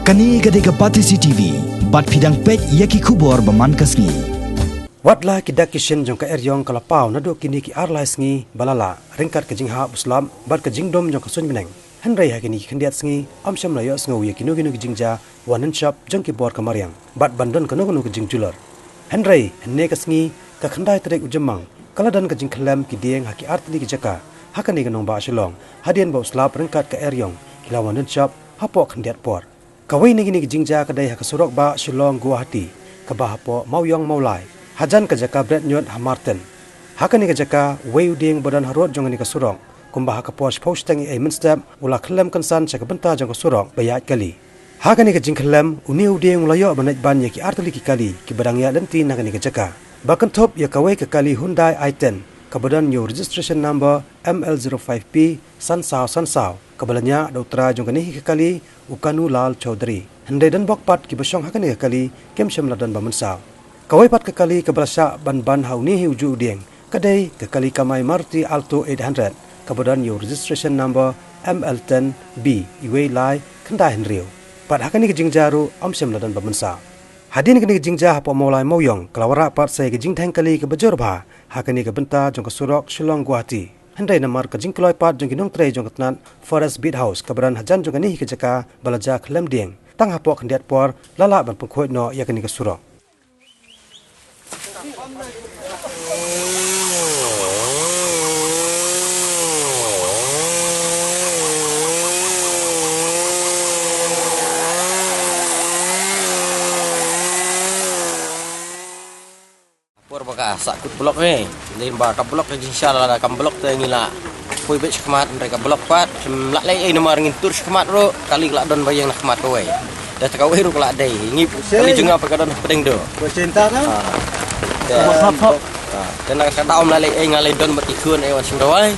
Kani gade ke Pati CCTV, bat pidang pek yaki kubor baman kasngi. Watla kidak kishen jong ka eryong kalapau nado kini ki arlais ngi balala ringkat ke jingha buslam bat ke jingdom jong ka sun meneng. Henry ha kini kendiat sngi amsham la yo sngo yaki no gino ki jingja wanan shop jong ki bor kamariang bat bandon kano kano ki jingjular. Henry henne ka sngi ka khandai trek ujamang kaladan ka jingkhlem ki dieng ha ki artli ki jaka hakani ka nong ba shilong hadian ba uslap ringkat ka eryong kila wanan shop hapo kendiat por. Kawai ni gini jingja kadai hak surok ba Shillong Guwahati ka ba hapo mauyong maulai hajan ka jaka Brett Nyot Hamarten hakani ka jaka weu ding bodan harot jong ni ka surok kumba hak posh posting e minstep ula khlem kansan cha ka benta jong ka surok bayat kali hakani ka jingkhlem uniu ding ulayo banaj ban ye ki artli ki kali ki badang ya lenti nakani ka jaka bakan top ya kawai ka kali Hyundai i10 ka bodan new registration number ML05P sansao kabalanya dautra jong kani ka kali Ukanu Lal Chaudhary hendai dan bokpat ki besong hakani ka kali kem shemladan bamansaw kawai pat ka kali ka balasa ban hauni hiuju dieng kadai ka kali kamai Maruti Alto 800 kabodan your registration number ML10B iwei lai kanda henriu pat hakani ka jingjaru am shemladan bamansaw hadin kani ka jingja hapo maulai moyong kalawara pat sai ka jingthang kali ka bajor bha hakani ka benta jong ka surok Shillong Guwahati Hendai namar ka jingkloi pat jong kinong trei jong katnan Forest Beat House kabaran hajan jong kani ka jaka balaja khlem dieng tang hapo khandiat por lala ban pungkhoi no yakani ka surok Baka sakut blok ni lain ba ka blok ke insyaallah kam blok te ngila koi bet khmat mereka blok pat lak lai ai nomor ngintur khmat ro kali lak don bayang nak khmat koi dah takawai ro lak dai ngip kali jenga perkadon pedeng do cinta kan dan nak kata om lai ai ngalai don mati khun ai wan sing doi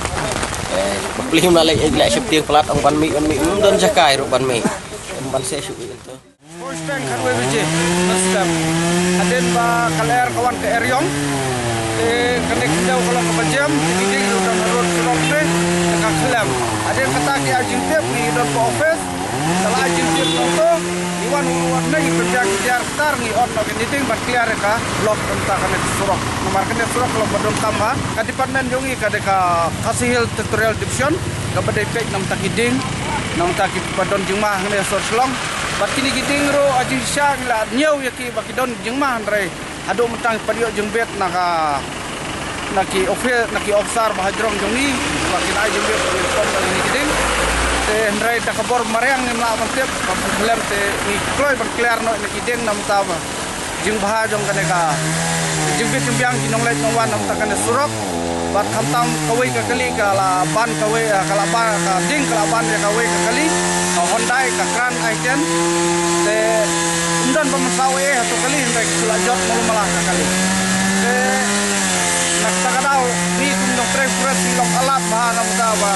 beli lai ai lak sep tiang pelat ong ban mi don jakai ro ban mi ban se su itu Posteng kharwe bije nastam aden ba kaler kawan ke eryong kenek jauh kalau ke bajam ding udah harus selok ne ka khalam aden kata ki ajing tep ni don po office salah ajing tep to iwan ne kerja kejar tar ni on no ding ba clear ka blok tenta kan surok nomor kan surok kalau badon tambah ka department jongi ka deka Kasihil Tutorial Division ka badai pek nam takiding nam takid badon jingmah ne sor selong bat kini giting ro ajing sya la nyau yaki bakidon jingmah andre ado mentang padio jengbet naka naki ofsar bahajrong jongi bakin ajing bet kom kali giting te andre takabor mareang ni mla mantep problem te ni kloi ber clear no ni giting nam tawa jing bah jong kaneka jengbet jembiang jinong lait nongwan nam takane surok bat khamtam kawai ka kali kala ban kawai kala ba ka ding kala ban ya kawai ka kali Hyundai ka kran i10 te undan pamasawe atau kali hendak sulajot malah ka kali te nak takadau ni kum dong preference long alat bahana mutawa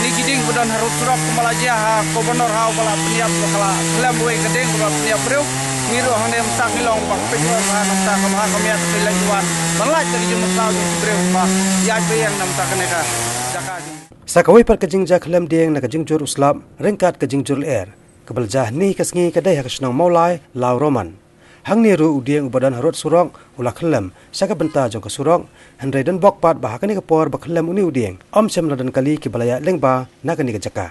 ni kiding budan harus surok kumalaja ko bonor hau bala peniap kala klam we kedeng bala peniap breu ngiro hane mtak long bang pejuan bahana mtak kamah kamiat pilajuan balaj dari jumtau breu ba ya yang nam takaneka jaka Sakawai par kajing jak lem dieng na kajing jur uslap ringkat kajing jur air kebaljah ni kasngi kadai hakasnang maulai lau roman hang ni ru udieng ubadan harot surong ula khlem saka benta jong ka surong handai dan bokpat bahakani ka por ba khlem uni udieng om sem ladan kali ki balaya lengba nakani ka jaka